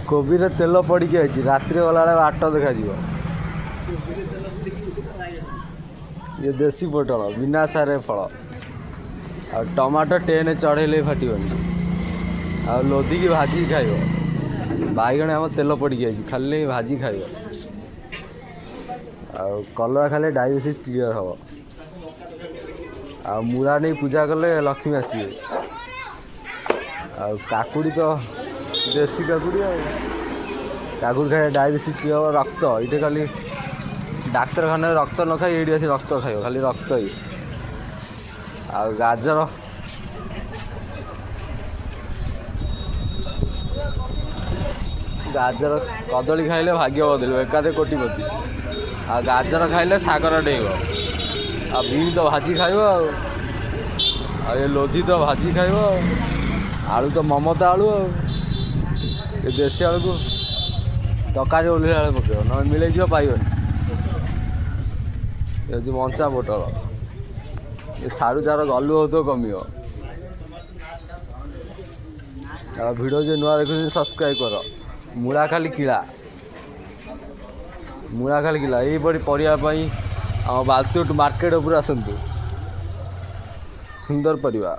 କୋବିରେ ତେଲ ପଡ଼ିକି ଅଛି ରାତିରେ ଗଲାବେଳେ ବାଟ ଦେଖାଯିବ। ଇଏ ଦେଶୀ ପୋଟଳ ବିନା ସାରେ ଫଳ। ଆଉ ଟମାଟୋ ଟେନ୍ ଚଢ଼େଇଲେ ଫାଟିବନି। ଆଉ ଲୋଧିକି ଭାଜିକି ଖାଇବ। ବାଇଗଣ ଆମ ତେଲ ପଡ଼ିକି ଅଛି ଖାଲି ଭାଜି ଖାଇବ। ଆଉ କଲରା ଖାଇଲେ ଡାଇବେଟିସ୍ କ୍ଲିୟର ହେବ। ଆଉ ମୂଳା ନେଇ ପୂଜା କଲେ ଲକ୍ଷ୍ମୀ ଆସିବେ। ଆଉ କାକୁଡ଼ି ତ ଦେଶୀ କାକୁଡ଼ି ଆଉ କାକୁଡ଼ି ଖାଇଲେ ଡାଇବେଟିସ୍ କ୍ଲିୟର ହେବ। ରକ୍ତ ଏଇଠି ଖାଲି ଡାକ୍ତରଖାନାରେ ରକ୍ତ ନ ଖାଇ ଏଇଠି ଆସି ରକ୍ତ ଖାଇବ ଖାଲି ରକ୍ତ ହିଁ। ଆଉ ଗାଜର କଦଳୀ ଖାଇଲେ ଭାଗ୍ୟ ବଦଳିବ ଏକାଥରେ କୋଟିପତି। ଆଉ ଗାଜର ଖାଇଲେ ସାଗର ଡେଇବ। ଆଉ ବିନ୍ ତ ଭାଜି ଖାଇବ ଆଉ ଏ ଲୋଧି ତ ଭାଜି ଖାଇବ। ଆଳୁ ତ ମମତା ଆଳୁ ଆଉ ଏ ଦେଶୀ ଆଳୁକୁ ତରକାରୀ ଓହ୍ଲେଇଲା ବେଳେ ପକାଇବ ନହେଲେ ମିଳେଇଯିବ ପାଇବନି। ଏ ହେଉଛି ମଞ୍ଚା ପୋଟଳ। ଏ ସାରୁ ଯାର ଗଲୁ ହେଉଥିବ କମିବ। ଆଉ ଭିଡ଼ିଓ ଯିଏ ନୂଆ ଦେଖୁଛନ୍ତି ସବସ୍କ୍ରାଇବ୍ କର। ମୂଳା ଖାଲି କିଳା ଏଇପରି ପରିବା ପାଇଁ ଆମ ବାଲତିଓଟ ମାର୍କେଟ ଉପରେ ଆସନ୍ତୁ। ସୁନ୍ଦର ପରିବା।